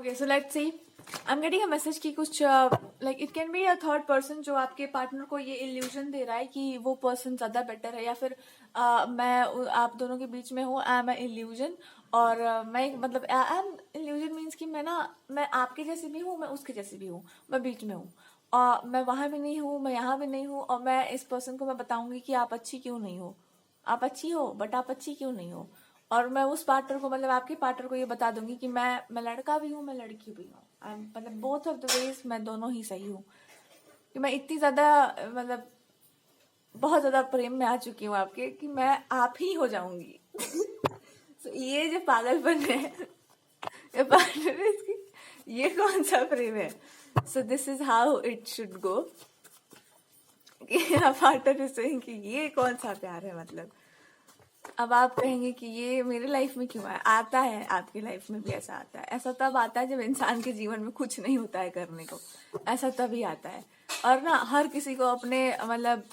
Okay so let's see I am getting a message कि कुछ like it can be a third person जो आपके partner को ये इल्यूजन दे रहा है कि वो पर्सन ज्यादा बेटर है, या फिर आप दोनों के बीच में हूँ, आई एम इल्यूजन। और मैं मतलब आई एम इल्यूजन मीन्स कि मैं आपके जैसे भी हूँ, मैं उसके जैसे भी हूँ, मैं बीच में हूँ। और मैं वहां भी नहीं हूँ, मैं यहाँ भी नहीं हूँ, और मैं इस पर्सन को मैं बताऊंगी कि आप अच्छी क्यों नहीं हो। आप अच्छी हो बट आप अच्छी क्यों नहीं हो। और मैं उस पार्टनर को मतलब आपके पार्टनर को ये बता दूंगी कि मैं लड़का भी हूँ, मैं लड़की भी हूँ। मतलब बोथ ऑफ द वेज मैं दोनों ही सही हूँ। कि मैं इतनी ज्यादा मतलब बहुत ज्यादा प्रेम में आ चुकी हूँ आपके कि मैं आप ही हो जाऊंगी। so, ये जो पागलपन है, ये पार्टनर इसकी ये कौन सा प्रेम है। So this is how it should go. Partner is saying कि ये कौन सा प्यार है। मतलब अब आप कहेंगे कि ये मेरे लाइफ में क्यों आया। आता है, आपकी लाइफ में भी ऐसा आता है। ऐसा तब आता है जब इंसान के जीवन में कुछ नहीं होता है करने को, ऐसा तभी आता है। और ना हर किसी को अपने मतलब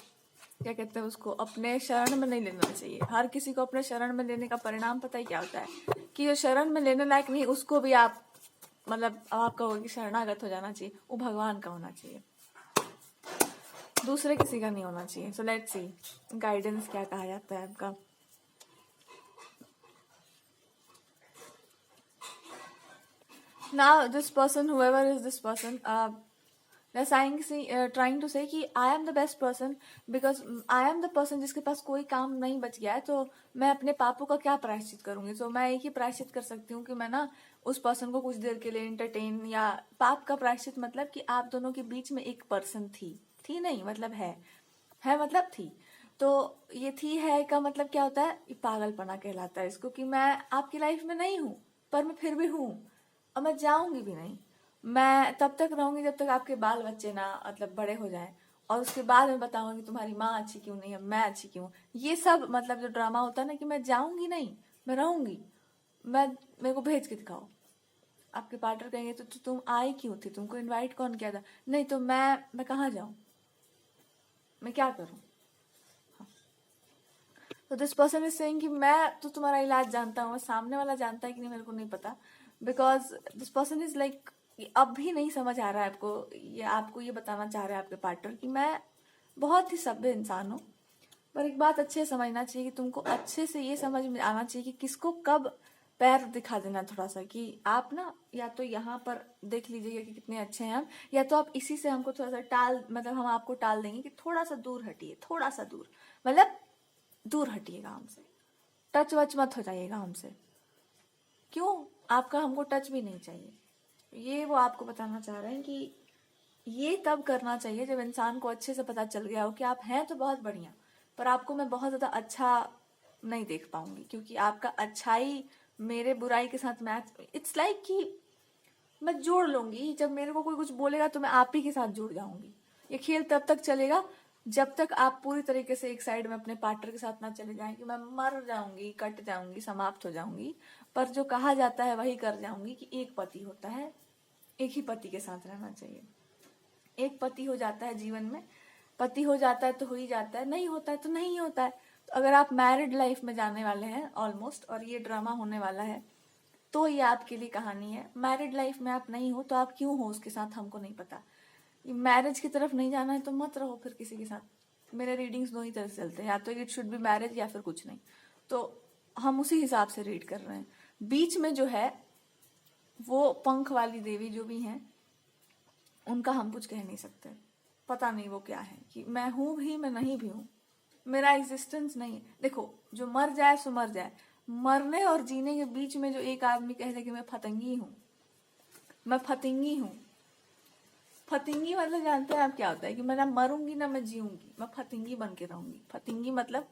क्या कहते हैं उसको, अपने शरण में नहीं लेना चाहिए। हर किसी को अपने शरण में लेने का परिणाम पता ही क्या होता है कि जो शरण में लेने लायक नहीं उसको भी आप मतलब आप कहोगे कि शरणागत हो जाना चाहिए, वो भगवान का होना चाहिए, दूसरे किसी का नहीं होना चाहिए। सो लेट्स सी गाइडेंस क्या कहा जाता है आपका। Now this person, whoever is this person, they're trying to say कि I am the best person because I am the person जिसके पास कोई काम नहीं बच गया है, तो मैं अपने पापों का क्या प्रायश्चित करूंगी। तो मैं एक ही प्रायश्चित कर सकती हूँ कि मैं ना उस पर्सन को कुछ देर के लिए एंटरटेन, या पाप का प्रायश्चित मतलब कि आप दोनों के बीच में एक पर्सन थी नहीं मतलब है मतलब थी। तो ये थी है का मतलब क्या होता है, ये पागलपना कहलाता है इसको, कि मैं आपकी लाइफ में नहीं हूँ पर मैं फिर भी हूँ, और मैं जाऊंगी भी नहीं। मैं तब तक रहूंगी जब तक आपके बाल बच्चे ना मतलब बड़े हो जाएं, और उसके बाद मैं बताऊंगी तुम्हारी माँ अच्छी क्यों नहीं है, मैं अच्छी क्यों। ये सब मतलब जो ड्रामा होता है ना कि मैं जाऊंगी नहीं, मैं रहूंगी, मैं मेरे को भेज के दिखाओ। आपके पार्टनर कहेंगे तो तुम आई क्यों थी, तुमको इनवाइट कौन किया था। नहीं तो मैं कहाँ जाऊं, मैं क्या करूं। तो दिस पर्सन इज सेइंग कि मैं तो तुम्हारा इलाज जानता हूँ, सामने वाला जानता है कि नहीं मेरे को नहीं पता। Because this person is like अब भी नहीं समझ आ रहा है आपको ये बताना चाह रहा है आपके पार्टनर कि मैं बहुत ही सभ्य इंसान हूँ। पर एक बात अच्छे से समझना चाहिए कि तुमको अच्छे से ये समझ में आना चाहिए कि किसको कब पैर दिखा देना थोड़ा सा, कि आप ना या तो यहाँ पर देख लीजिएगा कि कितने अच्छे हैं हम, या तो आप इसी से हमको थोड़ा सा टाल मतलब हम आपको टाल देंगे कि थोड़ा सा दूर हटिए, थोड़ा सा दूर मतलब दूर हटिएगा हमसे, टच वच मत हो जाइएगा हमसे। क्यों, आपका हमको टच भी नहीं चाहिए। ये वो आपको बताना चाह रहे हैं कि ये तब करना चाहिए जब इंसान को अच्छे से पता चल गया हो कि आप हैं तो बहुत बढ़िया, पर आपको मैं बहुत ज्यादा अच्छा नहीं देख पाऊंगी, क्योंकि आपका अच्छाई मेरे बुराई के साथ मैच, इट्स लाइक कि मैं जोड़ लूंगी। जब मेरे को कोई कुछ बोलेगा तो मैं आप ही के साथ जुड़ जाऊंगी। ये खेल तब तक चलेगा जब तक आप पूरी तरीके से एक साइड में अपने पार्टनर के साथ ना चले जाएं कि मैं मर जाऊंगी, कट जाऊंगी, समाप्त हो जाऊंगी। पर जो कहा जाता है वही कर जाऊंगी कि एक पति होता है, एक ही पति के साथ रहना चाहिए। एक पति हो जाता है जीवन में, पति हो जाता है तो हो ही जाता है, नहीं होता है तो नहीं होता है। तो अगर आप मैरिड लाइफ में जाने वाले हैं ऑलमोस्ट, और ये ड्रामा होने वाला है, तो ये आपके लिए कहानी है। मैरिड लाइफ में आप नहीं हो तो आप क्यों हो उसके साथ हमको नहीं पता। मैरिज की तरफ नहीं जाना है तो मत रहो फिर किसी के साथ। मेरे रीडिंग्स दो ही तरह से चलते हैं, या तो इट शुड बी मैरिज या फिर कुछ नहीं। तो हम उसी हिसाब से रीड कर रहे हैं। बीच में जो है वो पंख वाली देवी जो भी हैं, उनका हम कुछ कह नहीं सकते। पता नहीं वो क्या है, कि मैं हूं भी मैं नहीं भी हूं, मेरा एग्जिस्टेंस नहीं है। देखो जो मर जाए सो मर जाए, मरने और जीने के बीच में जो एक आदमी कह दे कि मैं फतंगी हूं, मैं फतिंगी हूं। फतिंगी मतलब जानते हैं आप क्या होता है, कि मैं ना मरूंगी ना मैं जीऊंगी, मैं फतिंगी बन के रहूंगी। फतिंगी मतलब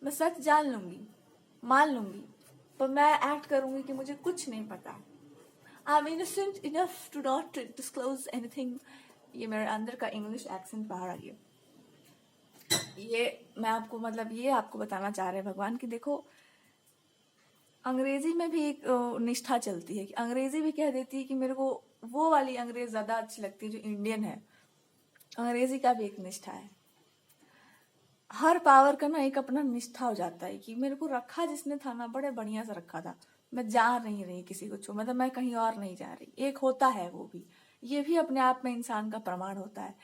मैं सच जान लूंगी, मान लूंगी, पर मैं एक्ट करूंगी कि मुझे कुछ नहीं पता। I am innocent enough to not disclose anything. ये मेरे अंदर का इंग्लिश एक्सेंट बाहर आ गया। ये मैं आपको मतलब ये आपको बताना चाह रहे हैं भगवान कि देखो अंग्रेजी में भी एक निष्ठा चलती है, कि अंग्रेजी भी कह देती है कि मेरे को वो वाली अंग्रेज ज्यादा अच्छी लगती है जो इंडियन है। अंग्रेजी का भी एक निष्ठा है। हर पावर का ना एक अपना निष्ठा हो जाता है, कि मेरे को रखा जिसने था ना बड़े बढ़िया से रखा था, मैं जा नहीं रही किसी को छू, मतलब मैं कहीं और नहीं जा रही। एक होता है वो भी, ये भी अपने आप में इंसान का प्रमाण होता है।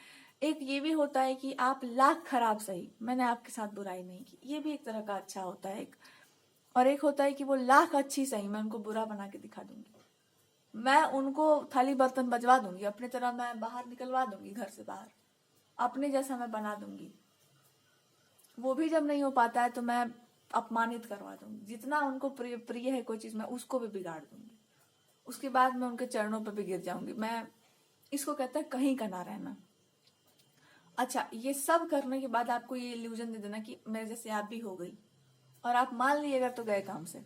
एक ये भी होता है कि आप लाख खराब सही, मैंने आपके साथ बुराई नहीं की, ये भी एक तरह का अच्छा होता है एक। और एक होता है कि वो लाख अच्छी सही, मैं उनको बुरा बना के दिखा दूंगी, मैं उनको थाली बर्तन बजवा दूंगी, अपनी तरह मैं बाहर निकलवा दूंगी घर से बाहर, अपने जैसा मैं बना दूंगी। वो भी जब नहीं हो पाता है तो मैं अपमानित करवा दूंगी, जितना उनको प्रिय है कोई चीज मैं उसको भी बिगाड़ दूंगी, उसके बाद मैं उनके चरणों पर भी गिर जाऊंगी। मैं इसको कहता है कहीं का ना रहना। अच्छा, ये सब करने के बाद आपको ये इल्यूजन दे देना कि मेरे जैसे आप भी हो गई, और आप मान लिए अगर तो गए काम से,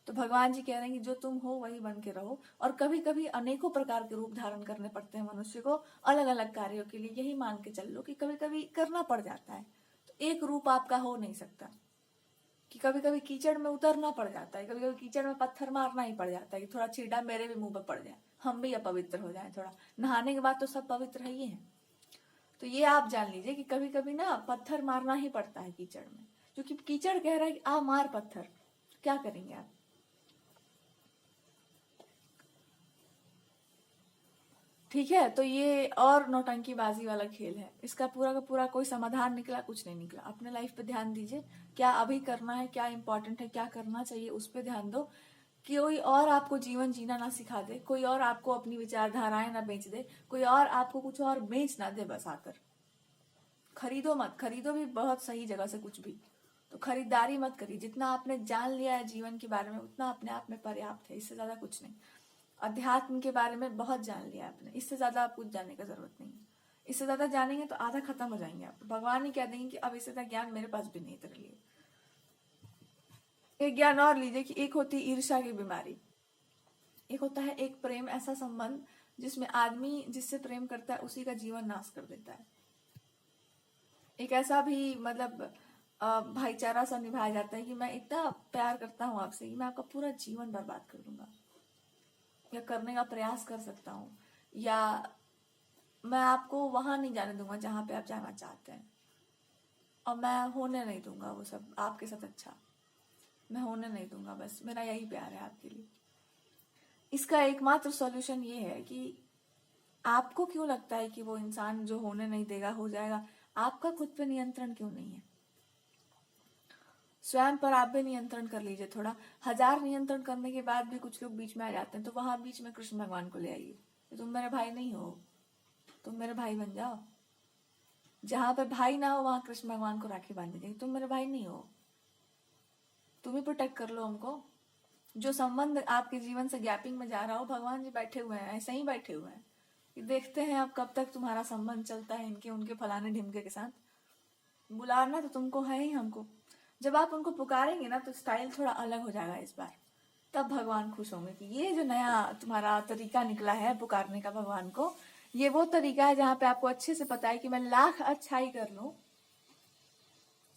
तो भगवान जी कह रहे हैं कि जो तुम हो वही बन के रहो। और कभी कभी अनेकों प्रकार के रूप धारण करने पड़ते हैं मनुष्य को अलग अलग कार्यों के लिए, यही मान के चल लो कि कभी कभी करना पड़ जाता है। तो एक रूप आपका हो नहीं सकता, कि कभी कभी कीचड़ में उतरना पड़ जाता है, कभी कभी कीचड़ में पत्थर मारना ही पड़ जाता है कि थोड़ा छींटा मेरे भी मुंह पर पड़ जाए, हम भी अपवित्र हो जाए थोड़ा। नहाने के बाद तो सब पवित्र है ही है। तो ये आप जान लीजिए कि कभी कभी ना पत्थर मारना ही पड़ता है कीचड़ में, क्योंकि कीचड़ कह रहा है कि आ मार पत्थर, क्या करेंगे आप। ठीक है, तो ये और नौटंकीबाजी वाला खेल है, इसका पूरा का पूरा कोई समाधान निकला कुछ नहीं निकला। अपने लाइफ पे ध्यान दीजिए, क्या अभी करना है, क्या इंपॉर्टेंट है, क्या करना चाहिए, उस पर ध्यान दो। कोई और आपको जीवन जीना ना सिखा दे, कोई और आपको अपनी विचारधाराएं ना बेच दे, कोई और आपको कुछ और बेच ना दे बस आकर। खरीदो मत, खरीदो भी बहुत सही जगह से कुछ भी, तो खरीदारी मत करिए। जितना आपने जान लिया है जीवन के बारे में उतना अपने आप में पर्याप्त है, इससे ज्यादा कुछ नहीं। अध्यात्म के बारे में बहुत जान लिया आपने, इससे ज्यादा आप कुछ जानने का जरूरत नहीं है। इससे ज्यादा जानेंगे तो आधा खत्म हो जाएंगे आप, भगवान ही कह देंगे कि अब इससे ज्यादा ज्ञान मेरे पास भी नहीं तेरे लिए। एक ज्ञान और लीजिए कि एक होती है ईर्ष्या की बीमारी, एक होता है एक प्रेम, ऐसा संबंध जिसमें आदमी जिससे प्रेम करता है उसी का जीवन नाश कर देता है। एक ऐसा भी मतलब भाईचारा सा निभाया जाता है कि मैं इतना प्यार करता हूँ आपसे कि मैं आपका पूरा जीवन बर्बाद कर दूंगा, या करने का प्रयास कर सकता हूँ, या मैं आपको वहां नहीं जाने दूंगा जहां पे आप जाना चाहते हैं, और मैं होने नहीं दूंगा वो सब आपके साथ अच्छा, मैं होने नहीं दूंगा, बस मेरा यही प्यार है आपके लिए। इसका एकमात्र सॉल्यूशन ये है कि आपको क्यों लगता है कि वो इंसान जो होने नहीं देगा हो जाएगा, आपका खुद पे नियंत्रण क्यों नहीं है। स्वयं पर आप भी नियंत्रण कर लीजिए थोड़ा। हजार नियंत्रण करने के बाद भी कुछ लोग बीच में आ जाते हैं, तो वहां बीच में कृष्ण भगवान को ले आइए, तुम मेरे भाई नहीं हो, तुम मेरे भाई बन जाओ। जहां पे भाई ना हो वहां कृष्ण भगवान को राखी बांध दीजिए, तुम मेरे भाई नहीं हो, तुम ही प्रोटेक्ट कर लो हमको। जो संबंध आपके जीवन से गैपिंग में जा रहा हो, भगवान जी बैठे हुए हैं, ऐसे ही बैठे हुए हैं कि देखते हैं अब कब तक तुम्हारा संबंध चलता है इनके उनके फलाने ढिमके के साथ। बुलाना तो तुमको है ही हमको। जब आप उनको पुकारेंगे ना तो स्टाइल थोड़ा अलग हो जाएगा इस बार, तब भगवान खुश होंगे कि ये जो नया तुम्हारा तरीका निकला है पुकारने का भगवान को, ये वो तरीका है जहां पे आपको अच्छे से पता है कि मैं लाख अच्छाई कर लूं।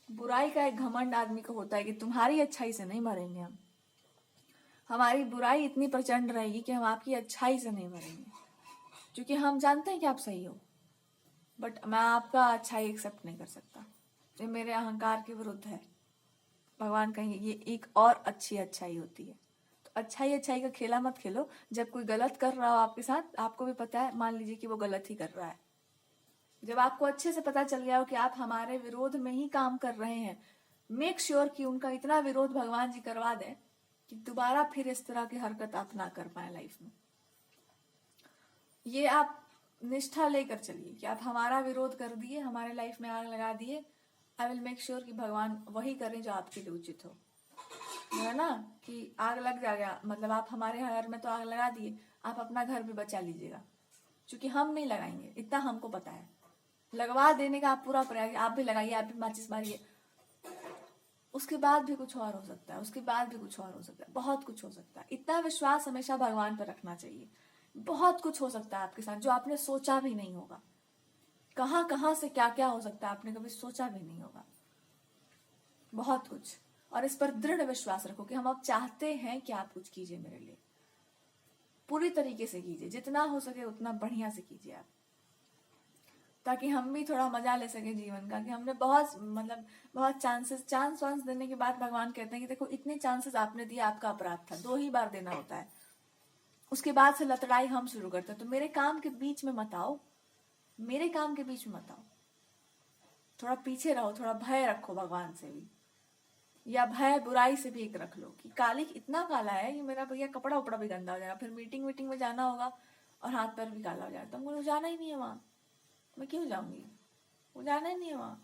बुराई का एक घमंड आदमी को होता है कि तुम्हारी अच्छाई से नहीं मरेंगे हम, हमारी बुराई इतनी प्रचंड रहेगी कि हम आपकी अच्छाई से नहीं मरेंगे, क्योंकि हम जानते हैं कि आप सही हो, बट मैं आपका अच्छाई एक्सेप्ट नहीं कर सकता, ये मेरे अहंकार के विरुद्ध है। भगवान कहेंगे ये एक और अच्छी अच्छाई होती है। तो अच्छाई अच्छाई का खेला मत खेलो। जब कोई गलत कर रहा हो आपके साथ, आपको भी पता है, मान लीजिए कि वो गलत ही कर रहा है, जब आपको अच्छे से पता चल गया हो कि आप हमारे विरोध में ही काम कर रहे हैं, मेक श्योर कि उनका इतना विरोध भगवान जी करवा दें कि दोबारा फिर इस तरह की हरकत आप ना कर पाए लाइफ में। ये आप निष्ठा लेकर चलिए कि आप हमारा विरोध कर दिए, हमारे लाइफ में आग लगा दिए, आई विल मेक श्योर कि भगवान वही करें जो आपके लिए उचित हो। है ना, कि आग लग जाएगा, मतलब आप हमारे घर में तो आग लगा दिए, आप अपना घर भी बचा लीजिएगा, क्योंकि हम नहीं लगाएंगे, इतना हमको पता है। लगवा देने का आप पूरा प्रयास, आप भी लगाइए, आप भी माचिस मारिए, उसके बाद भी कुछ और हो सकता है, उसके बाद भी कुछ और हो सकता है, बहुत कुछ हो सकता है। इतना विश्वास हमेशा भगवान पर रखना चाहिए। बहुत कुछ हो सकता है आपके साथ जो आपने सोचा भी नहीं होगा, कहां कहां से क्या क्या हो सकता है आपने कभी सोचा भी नहीं होगा, बहुत कुछ। और इस पर दृढ़ विश्वास रखो कि हम अब चाहते हैं कि आप कुछ कीजिए मेरे लिए, पूरी तरीके से कीजिए, जितना हो सके उतना बढ़िया से कीजिए आप। ताकि हम भी थोड़ा मजा ले सके जीवन का, कि हमने बहुत चांस वांस देने के बाद भगवान कहते हैं कि देखो इतने चांसेस आपने दिए, आपका अपराध था, 2 ही बार देना होता है। उसके बाद से लतड़ाई हम शुरू करते हैं। तो मेरे काम के बीच में मत आओ, मेरे काम के बीच में मत आओ, थोड़ा पीछे रहो, थोड़ा भय रखो भगवान से भी, या भय बुराई से भी एक रख लो कि कालिक इतना काला है कि मेरा भैया कपड़ा उपड़ा भी गंदा हो जाएगा, फिर मीटिंग में जाना होगा और हाथ पैर भी काला हो जाएगा, तो मुझे जाना ही नहीं है वहां, मैं क्यों जाऊंगी, वो जाना ही नहीं है वहां।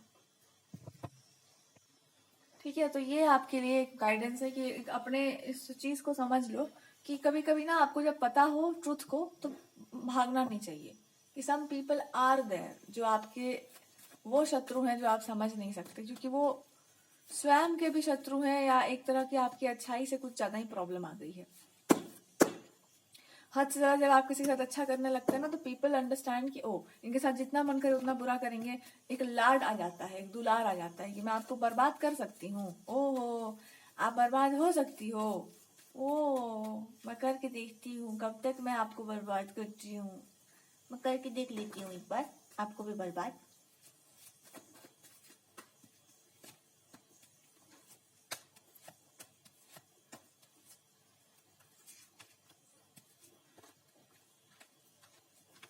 ठीक है, तो ये आपके लिए एक गाइडेंस है कि अपने इस चीज को समझ लो कि कभी कभी ना आपको जब पता हो ट्रुथ को तो भागना नहीं चाहिए, कि सम पीपल आर देयर जो आपके वो शत्रु हैं जो आप समझ नहीं सकते, क्योंकि वो स्वयं के भी शत्रु हैं, या एक तरह की आपकी अच्छाई से कुछ ज्यादा ही प्रॉब्लम आ गई है। हद से ज्यादा जब आप किसी के साथ अच्छा करने लगते हैं ना, तो पीपल अंडरस्टैंड कि ओ इनके साथ जितना मन करे उतना बुरा करेंगे, एक लाड आ जाता है, एक दुलार आ जाता है कि मैं आपको बर्बाद कर सकती हूँ, ओहो आप बर्बाद हो सकती हो, ओ मैं करके देखती हूँ कब तक मैं आपको बर्बाद करती हूँ, मैं करके देख लेती हूँ एक बार आपको भी बर्बाद।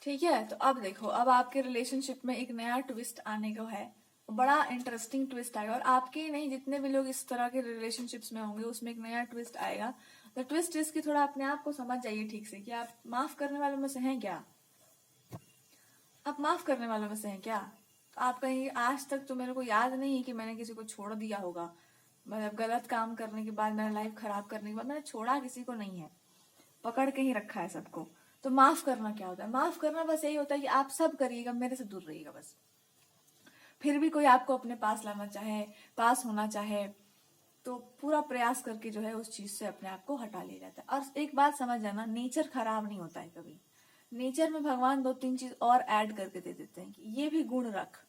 ठीक है, तो अब देखो, अब आपके रिलेशनशिप में एक नया ट्विस्ट आने को है, बड़ा इंटरेस्टिंग ट्विस्ट आएगा, और आपके ही नहीं जितने भी लोग इस तरह के रिलेशनशिप्स में होंगे उसमें एक नया ट्विस्ट आएगा। द ट्विस्ट इज कि थोड़ा अपने आप को समझ जाइए ठीक से, कि आप माफ करने वालों में से हैं क्या, आप माफ करने वालों में से हैं क्या। तो आप कहीं, आज तक तो मेरे को याद नहीं है कि मैंने किसी को छोड़ दिया होगा, मतलब गलत काम करने के बाद, मेरा लाइफ खराब करने के बाद मैंने छोड़ा किसी को नहीं है, पकड़ के ही रखा है सबको। तो माफ करना क्या होता है, माफ करना बस यही होता है कि आप सब करिएगा, मेरे से दूर रहिएगा बस। फिर भी कोई आपको अपने पास लाना चाहे, पास होना चाहे, तो पूरा प्रयास करके जो है उस चीज से अपने आप को हटा लिया जाता है। और एक बात समझ जाना, नेचर खराब नहीं होता है कभी, नेचर में भगवान 2-3 चीज और ऐड करके दे देते हैं कि ये भी गुण रख,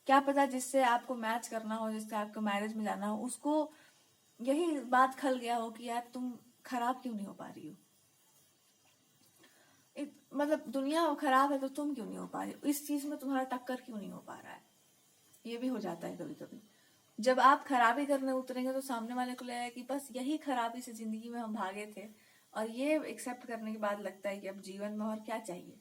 क्या पता जिससे आपको मैच करना हो, जिससे आपको मैरिज में जाना हो, उसको यही बात खल गया हो कि यार तुम खराब क्यों नहीं हो पा रही हो, मतलब दुनिया खराब है तो तुम क्यों नहीं हो पा रही हो, इस चीज में तुम्हारा टक्कर क्यों नहीं हो पा रहा है। ये भी हो जाता है कभी कभी, जब आप खराबी करने उतरेंगे तो सामने वाले को लगेगा कि बस यही खराबी से जिंदगी में हम भागे थे, और ये एक्सेप्ट करने के बाद लगता है कि अब जीवन में और क्या चाहिए।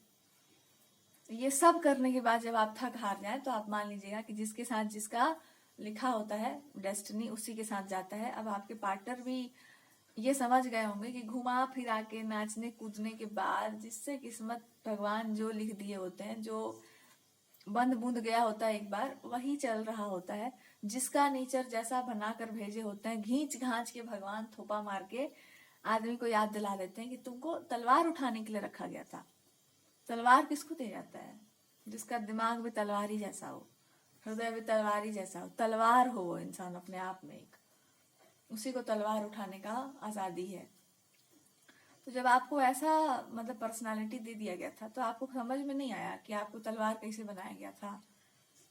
ये सब करने के बाद जब आप थक हार जाए तो आप मान लीजिएगा कि जिसके साथ जिसका लिखा होता है डेस्टिनी उसी के साथ जाता है। अब आपके पार्टनर भी ये समझ गए होंगे कि घुमा फिरा के नाचने कूदने के बाद जिससे किस्मत भगवान जो लिख दिए होते हैं, जो बंद बूंद गया होता है एक बार, वही चल रहा होता है। जिसका नेचर जैसा बना कर भेजे होते हैं, घींच घांच के भगवान थोपा मार के आदमी को याद दिला देते हैं कि तुमको तलवार उठाने के लिए रखा गया था। तलवार किसको दिया जाता है, जिसका दिमाग भी तलवार ही जैसा हो, हृदय भी तलवार ही जैसा हो, तलवार हो वो इंसान अपने आप में एक, उसी को तलवार उठाने का आजादी है। तो जब आपको ऐसा मतलब पर्सनालिटी दे दिया गया था, तो आपको समझ में नहीं आया कि आपको तलवार कैसे बनाया गया था।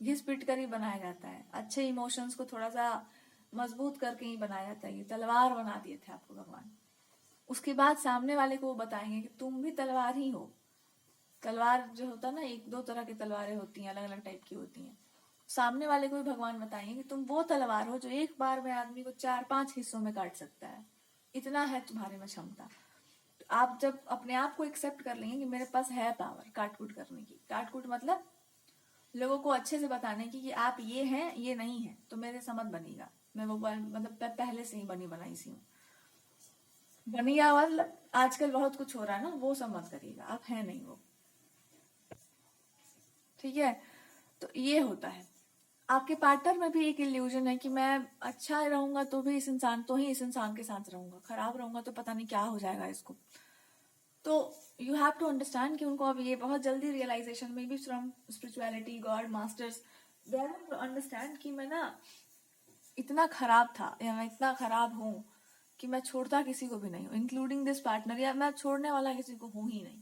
घिस पिट कर ही बनाया जाता है, अच्छे इमोशंस को थोड़ा सा मजबूत करके ही बनाया जाता है। ये तलवार बना दिए थे आपको भगवान। उसके बाद सामने वाले को वो बताएंगे कि तुम भी तलवार ही हो। तलवार जो होता है ना, 1-2 तरह की तलवारें होती हैं, अलग अलग टाइप की होती हैं। सामने वाले को भी भगवान बताएंगे कि तुम वो तलवार हो जो एक बार में आदमी को 4-5 हिस्सों में काट सकता है, इतना है तुम्हारे में क्षमता। तो आप जब अपने आप को एक्सेप्ट कर लेंगे कि मेरे पास है पावर काट कूट करने की, काट कूट मतलब लोगों को अच्छे से बताने की कि आप ये हैं ये नहीं है, तो मेरे समझ बनेगा, मैं वो मतलब पहले से ही बनी बनाई सी हूँ। बनिया मतलब आजकल बहुत कुछ हो रहा है ना, वो सब मत करिएगा, आप है नहीं वो। ठीक है, तो ये होता है। आपके पार्टनर में भी एक इल्यूजन है कि मैं अच्छा रहूंगा तो भी इस इंसान के साथ रहूंगा, खराब रहूंगा तो पता नहीं क्या हो जाएगा इसको। तो यू हैव टू अंडरस्टैंड कि उनको अब ये बहुत जल्दी रियलाइजेशन में भी from spirituality God masters they have to understand कि मैं ना इतना खराब था, या मैं इतना खराब हूँ कि मैं छोड़ता किसी को भी नहीं हूँ, इंक्लूडिंग दिस पार्टनर, या मैं छोड़ने वाला किसी को हूँ ही नहीं।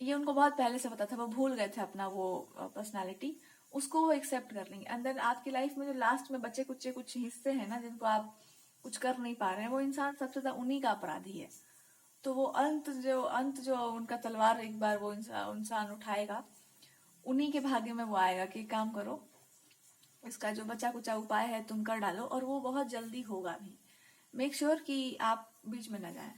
ये उनको बहुत पहले से पता था, वो भूल गए थे अपना वो पर्सनालिटी, उसको वो एक्सेप्ट कर लेंगे। एंड देन आपकी लाइफ में जो लास्ट में बचे कुछ कुछ हिस्से हैं ना, जिनको आप कुछ कर नहीं पा रहे हैं, वो इंसान सबसे ज्यादा उन्हीं का अपराधी है। तो वो अंत जो उनका तलवार एक बार वो इंसान उठाएगा, उन्हीं के भाग्य में वो आएगा कि काम करो, इसका जो बचा कुचा उपाय है तुम कर डालो, और वो बहुत जल्दी होगा भी। मेक श्योर कि आप बीच में न जाए,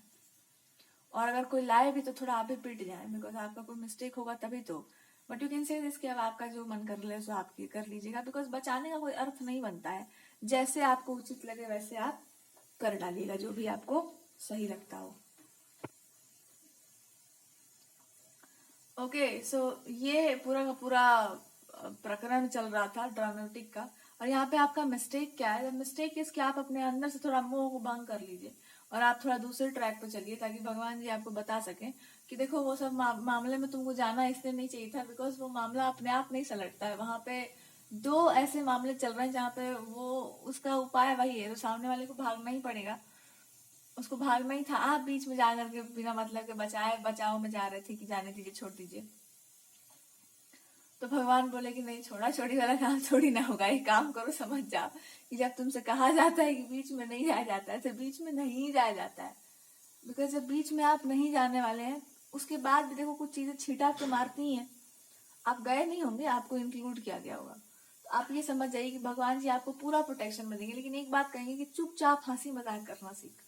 और अगर कोई लाए भी तो थोड़ा आप ही पिट जाए, बिकॉज आपका कोई मिस्टेक होगा तभी तो। But you can say this कि अब आपका जो मन कर ले सो आप कर लीजिएगा, बिकॉज बचाने का कोई अर्थ नहीं बनता है। जैसे आपको उचित लगे वैसे आप कर डालिएगा, जो भी आपको सही लगता हो। ओके, सो ये पूरा का पूरा प्रकरण चल रहा था ड्रामेटिक का। और यहाँ पे आपका मिस्टेक क्या है? मिस्टेक इस कि आप अपने अंदर से थोड़ा मोह को भंग कर लीजिए और आप थोड़ा दूसरे ट्रैक पे चलिए, ताकि भगवान जी आपको बता सकें कि देखो वो सब मामले में तुमको जाना इसलिए नहीं चाहिए था, बिकॉज वो मामला अपने आप नहीं सलटता है। वहां पे दो ऐसे मामले चल रहे हैं जहाँ पे वो उसका उपाय वही है, तो सामने वाले को भागना ही पड़ेगा, उसको भागना ही था। आप बीच में जा करके बिना मतलब के बचाओ में जा रहे थे कि जाने दीजिए, छोड़ दीजिए। तो भगवान बोले कि नहीं, छोड़ा छोड़ी वाला काम थोड़ी ना होगा, एक काम करो, समझ जाओ कि जब तुमसे कहा जाता है कि बीच में नहीं जाया जाता है तो बीच में नहीं जाया जाता है। बिकॉज जब बीच में आप नहीं जाने वाले हैं, उसके बाद भी देखो कुछ चीजें छींटा के मारती हैं, आप गए नहीं होंगे, आपको इंक्लूड किया गया होगा। तो आप ये समझ जाइए कि भगवान जी आपको पूरा प्रोटेक्शन में देंगे, लेकिन एक बात कहेंगे कि चुपचाप हंसी मजाक करना सीख,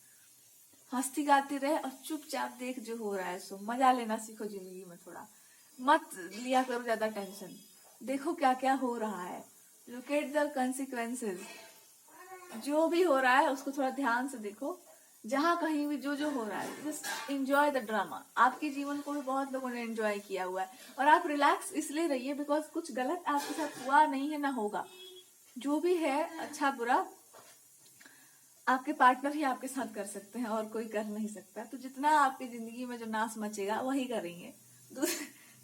हंसती गाती रहे और चुपचाप देख जो हो रहा है सो मजा लेना सीखो जिंदगी में। थोड़ा मत लिया करो ज्यादा टेंशन, देखो क्या क्या हो रहा है, लुक एट द कंसिक्वेंसेस। जो भी हो रहा है उसको थोड़ा ध्यान से देखो, जहां कहीं भी जो जो हो रहा है जस्ट एंजॉय द ड्रामा। आपके जीवन को भी बहुत लोगों ने एंजॉय किया हुआ है, और आप रिलैक्स इसलिए रहिए बिकॉज कुछ गलत आपके साथ हुआ नहीं है, ना होगा। जो भी है अच्छा बुरा आपके पार्टनर ही आपके साथ कर सकते हैं, और कोई कर नहीं सकता। तो जितना आपकी जिंदगी में जो नाश मचेगा वही करेंगे।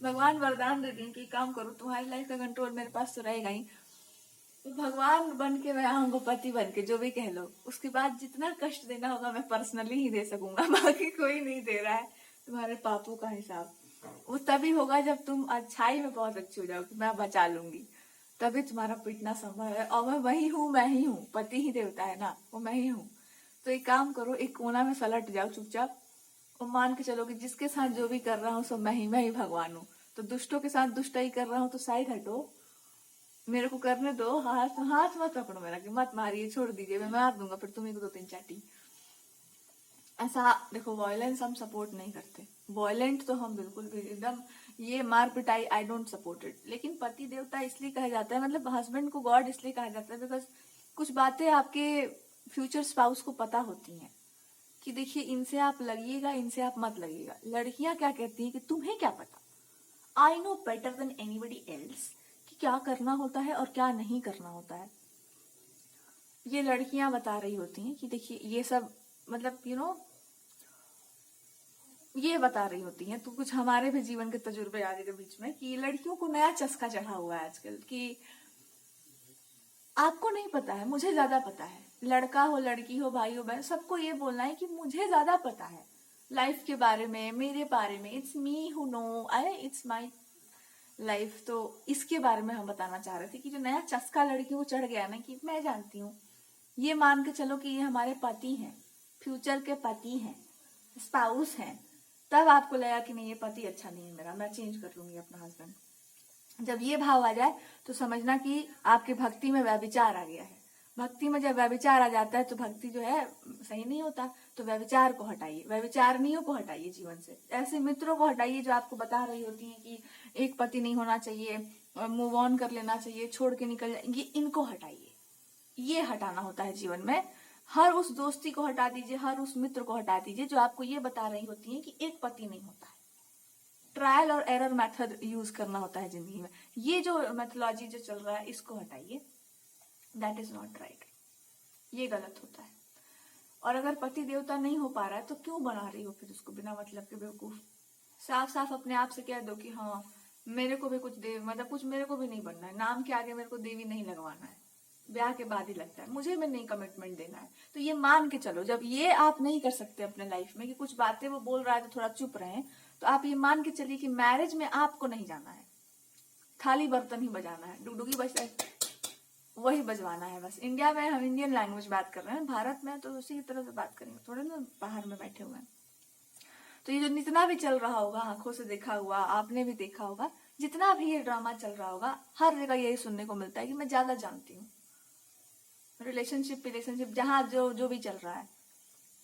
भगवान वरदान दे देंगे कि काम करो, तुम्हारी लाइफ का कंट्रोल मेरे पास तो रहेगा ही। तो भगवान बन के मैं आऊंगा, पति बन के, जो भी कह लो। उसके बाद जितना कष्ट देना होगा मैं पर्सनली ही दे सकूंगा, बाकी कोई नहीं दे रहा है। तुम्हारे पापों का हिसाब वो तभी होगा जब तुम अच्छाई में बहुत अच्छी हो जाओगी, मैं बचा लूंगी, तभी तुम्हारा पिटना संभव है। और मैं वही हूँ, मैं ही हूँ, पति ही देवता है ना, वो मैं ही हूँ। तो एक काम करो, एक कोना में सलट जाओ चुपचाप, और मान के चलो कि जिसके साथ जो भी कर रहा हूँ सब मैं ही भगवान हूँ। तो दुष्टों के साथ दुष्टाई कर रहा हूँ तो साइड हटो, मेरे को करने दो। हाथ हाथ मत पकड़ो मेरा कि मत मारिए, छोड़ दीजिए, मैं मार दूंगा फिर तुम्हें को 2-3 चाटी। ऐसा देखो, वायलेंस हम सपोर्ट नहीं करते, वायलेंट तो हम बिल्कुल भी एकदम, ये मार पिटाई आई डोंट सपोर्ट इट। लेकिन पति देवता इसलिए कहा जाता है, मतलब हस्बैंड को गॉड इसलिए कहा जाता है बिकॉज कुछ बातें आपके फ्यूचर स्पाउस को पता होती हैं कि देखिए इनसे आप लगिएगा, इनसे आप मत लगिएगा। लड़कियां क्या कहती हैं कि तुम्हें क्या पता, I know better than anybody else, कि क्या करना होता है और क्या नहीं करना होता है। ये लड़कियां बता रही होती हैं कि देखिए ये सब, मतलब ये बता रही होती हैं। तो कुछ हमारे भी जीवन के तजुर्बे आगे के बीच में कि लड़कियों को नया चस्का चढ़ा हुआ है आजकल कि आपको नहीं पता है, मुझे ज्यादा पता है। लड़का हो, लड़की हो, भाई हो, बहन, सबको ये बोलना है कि मुझे ज्यादा पता है लाइफ के बारे में, मेरे बारे में। It's me who know, I it's my life. तो इसके बारे में हम बताना चाह रहे थे कि जो नया चस्का लड़कियों को चढ़ गया ना, कि मैं जानती हूँ, ये मान के चलो कि ये हमारे पति हैं, फ्यूचर के पति हैं, स्पाउस हैं। तब आपको लगा कि नहीं, ये पति अच्छा नहीं है मेरा, मैं चेंज कर लूंगी अपना हस्बैंड। जब ये भाव आ जाए तो समझना कि आपके भक्ति में व्यभिचार आ गया है। भक्ति में जब व्यभिचार आ जाता है तो भक्ति जो है सही नहीं होता। तो व्यभिचार को हटाइए, व्यभिचारिणियों को हटाइए जीवन से, ऐसे मित्रों को हटाइए जो आपको बता रही होती हैं कि एक पति नहीं होना चाहिए, मूव ऑन कर लेना चाहिए, छोड़ के निकल जाएंगे, इनको हटाइए। ये हटाना होता है जीवन में। हर उस दोस्ती को हटा दीजिए, हर उस मित्र को हटा दीजिए जो आपको ये बता रही होती है कि एक पति नहीं होता है। ट्रायल और एरर मेथड यूज करना होता है जिंदगी में। ये जो मेथोलॉजी जो चल रहा है इसको हटाइए, दैट इज नॉट राइट, ये गलत होता है। और अगर पति देवता नहीं हो पा रहा है तो क्यों बना रही हो फिर उसको बिना मतलब के बेवकूफ। साफ साफ अपने आप से कह दो कि हाँ मेरे को भी कुछ देव, मतलब कुछ मेरे को भी नहीं बनना है, नाम के आगे मेरे को देवी नहीं लगवाना है, ब्याह के बाद ही लगता है, मुझे में नहीं कमिटमेंट देना है। तो ये मान के चलो, जब ये आप नहीं कर सकते अपने लाइफ में कि कुछ बातें वो बोल रहा है तो थोड़ा चुप रहे, तो आप ये मान के चलिए कि मैरिज में आपको नहीं जाना है, थाली बर्तन ही बजाना है, डुगडुगी बजता है वही बजवाना है बस। इंडिया में हम इंडियन लैंग्वेज बात कर रहे हैं, भारत में तो उसी की तरह से बात करेंगे, थोड़े ना बाहर में बैठे हुए हैं। तो ये जो जितना भी चल रहा होगा आंखों से देखा हुआ, आपने भी देखा होगा, जितना भी ये ड्रामा चल रहा होगा, हर जगह यही सुनने को मिलता है कि मैं ज्यादा जानती हूँ। रिलेशनशिप जहाँ जो भी चल रहा है,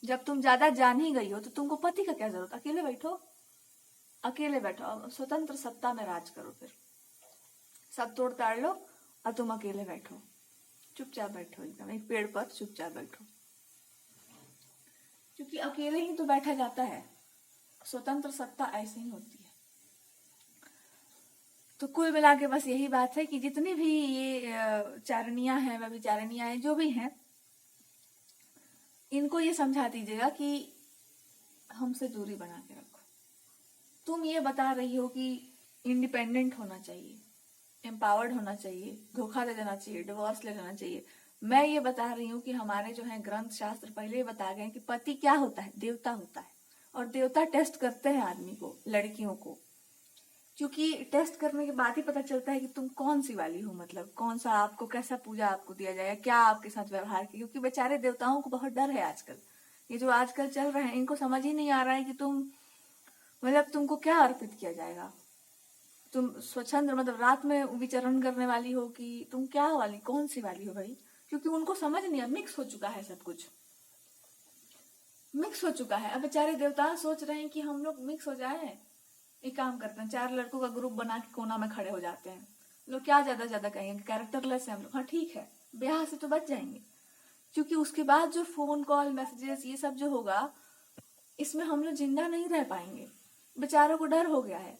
जब तुम ज्यादा जान ही गई हो तो तुमको पति का क्या जरूरत? अकेले बैठो, अकेले बैठो, स्वतंत्र सत्ता में राज करो, फिर सब तोड़ ताड़ लो और तुम अकेले बैठो, चुपचाप बैठो, एकदम एक पेड़ पर चुपचाप बैठो, क्योंकि अकेले ही तो बैठा जाता है। स्वतंत्र सत्ता ऐसे ही होती है। तो कुल मिला के बस यही बात है कि जितनी भी ये चारणियां हैं, व्यभिचारिणियां हैं, जो भी हैं, इनको ये समझा दीजिएगा कि हमसे दूरी बना के रखो। तुम ये बता रही हो कि इंडिपेंडेंट होना चाहिए, एम्पावर्ड होना चाहिए, धोखा दे देना चाहिए, डिवोर्स ले लेना चाहिए। मैं ये बता रही हूँ कि हमारे जो है ग्रंथ शास्त्र पहले ही बता गए कि पति क्या होता है? देवता होता है। और देवता टेस्ट करते हैं आदमी को, लड़कियों को, क्योंकि टेस्ट करने के बाद ही पता चलता है कि तुम कौन सी वाली हो, मतलब कौन सा, आपको कैसा पूजा आपको दिया जाएगा, क्या आपके साथ व्यवहार किया। क्योंकि बेचारे देवताओं को बहुत डर है आजकल। ये जो आजकल चल रहे हैं, इनको समझ ही नहीं आ रहा है कि तुम, मतलब तुमको क्या अर्पित किया जाएगा। तुम स्वच्छंद, मतलब रात में विचरण करने वाली हो कि तुम क्या वाली, कौन सी वाली हो भाई? क्योंकि उनको समझ नहीं है, मिक्स हो चुका है, सब कुछ मिक्स हो चुका है। अब बेचारे देवता सोच रहे हैं कि हम लोग मिक्स हो जाए। एक काम करते हैं, 4 लड़कों का ग्रुप बना के कोना में खड़े हो जाते हैं। लोग क्या ज्यादा कहेंगे, कैरेक्टरलेस है हम लोग। हाँ ठीक है, ब्याह से तो बच जाएंगे, क्योंकि उसके बाद जो फोन कॉल मैसेजेस ये सब जो होगा, इसमें हम लोग जिंदा नहीं रह पाएंगे। बेचारों को डर हो गया है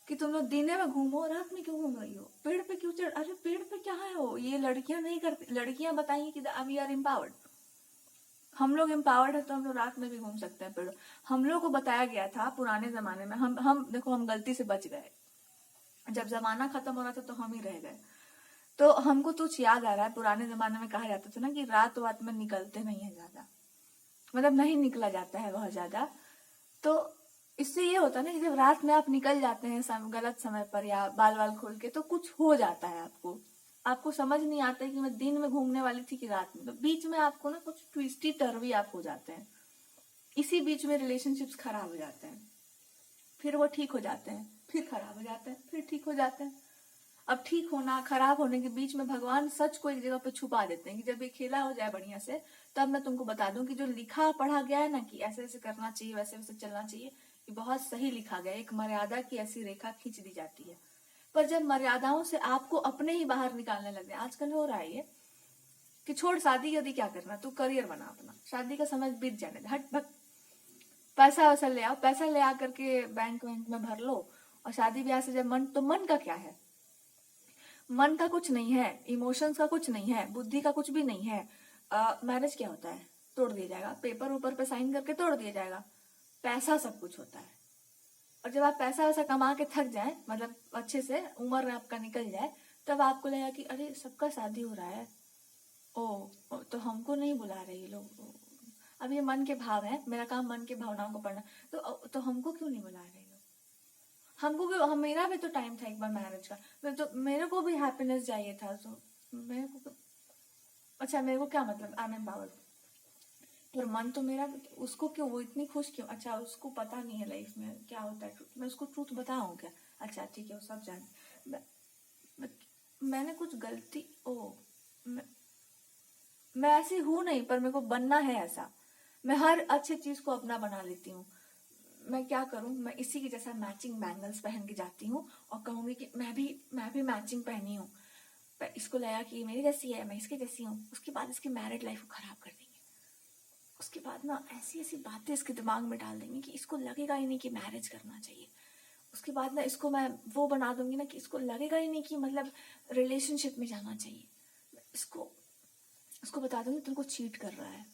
कि तुम लोग दिन में घूमो, रात में क्यों घूम रही हो, पेड़ पे क्यों चढ़, अरे पेड़ पे क्या है हो, ये लड़कियां नहीं करती। लड़कियां बताएंगी कि वी आर एम्पावर्ड, हम लोग एम्पावर्ड है तो हम लोग रात में भी घूम सकते हैं पेड़। हम लोग को बताया गया था पुराने जमाने में, हम देखो, हम गलती से बच गए। जब जमाना खत्म हो रहा था तो हम ही रह गए। तो हमको कुछ याद आ रहा है, पुराने जमाने में कहा जाता था ना कि रात वात में निकलते नहीं है ज्यादा, मतलब नहीं निकला जाता है बहुत ज्यादा। तो इससे ये होता है ना कि जब रात में आप निकल जाते हैं गलत समय पर या बाल वाल खोल के, तो कुछ हो जाता है आपको समझ नहीं आता है कि मैं दिन में घूमने वाली थी कि रात में। तो बीच में आपको ना कुछ ट्विस्टी टर्वी आप हो जाते हैं, इसी बीच में रिलेशनशिप्स खराब हो जाते हैं, फिर वो ठीक हो जाते हैं, फिर खराब हो जाते हैं, फिर ठीक हो जाते हैं। अब ठीक होना खराब होने के बीच में भगवान सच को एक जगह पे छुपा देते हैं कि जब ये खेला हो जाए बढ़िया से, तब मैं तुमको बता दूं कि जो लिखा पढ़ा गया है ना कि ऐसे ऐसे करना चाहिए, वैसे वैसे चलना चाहिए, ये बहुत सही लिखा गया है। एक मर्यादा की ऐसी रेखा खींच दी जाती है। पर जब मर्यादाओं से आपको अपने ही बाहर निकालने लग जाए, आजकल हो रहा है ये कि छोड़ शादी, यदि क्या करना, तू करियर बना अपना, शादी का समय बीत जाने दे, हट भट, पैसा वैसा ले आओ, पैसा ले आ करके बैंक वैंक में भर लो, और शादी ब्याह से जब मन, तो मन का क्या है? मन का कुछ नहीं है, इमोशंस का कुछ नहीं है, बुद्धि का कुछ भी नहीं है। मैरिज क्या होता है? तोड़ दिया जाएगा, पेपर ऊपर पे साइन करके तोड़ दिया जाएगा। पैसा सब कुछ होता है। और जब आप पैसा वैसा कमा के थक जाए, मतलब अच्छे से उम्र आपका निकल जाए, तब आपको लगेगा कि अरे सबका शादी हो रहा है, तो हमको नहीं बुला रहे ये लोग। अब ये मन के भाव है, मेरा काम मन के भावनाओं को पढ़ना, तो हमको क्यों नहीं बुला रहे लोग? हमको भी, मेरा भी तो टाइम था एक बार मैरिज का, तो मेरे को भी हैप्पीनेस चाहिए था, तो मेरे को अच्छा, मेरे को क्या मतलब, आई एम एम्पावर्ड, पर मन तो मेरा, उसको क्यों, वो इतनी खुश क्यों? अच्छा, उसको पता नहीं है लाइफ में क्या होता है ट्रूथ, मैं उसको ट्रूथ बताऊं क्या? अच्छा ठीक है, वो सब जाने। मैंने कुछ गलती, मैं ऐसी हूं नहीं, पर मेरे को बनना है ऐसा। मैं हर अच्छी चीज को अपना बना लेती हूँ। मैं क्या करूं, मैं इसी की जैसा मैचिंग बैंगल्स पहन के जाती हूँ और कहूंगी कि मैं भी मैचिंग पहनी हूँ। इसको लगा कि मेरी जैसी है, मैं इसकी जैसी हूँ, उसके बाद इसकी मैरिड लाइफ को खराब कर देंगे। उसके बाद ना ऐसी ऐसी बातें इसके दिमाग में डाल देंगे कि इसको लगेगा ही नहीं कि मैरिज करना चाहिए। उसके बाद ना इसको मैं वो बना दूंगी ना कि इसको लगेगा ही नहीं कि मतलब रिलेशनशिप में जाना चाहिए। इसको बता दूंगी तुमको चीट कर रहा है,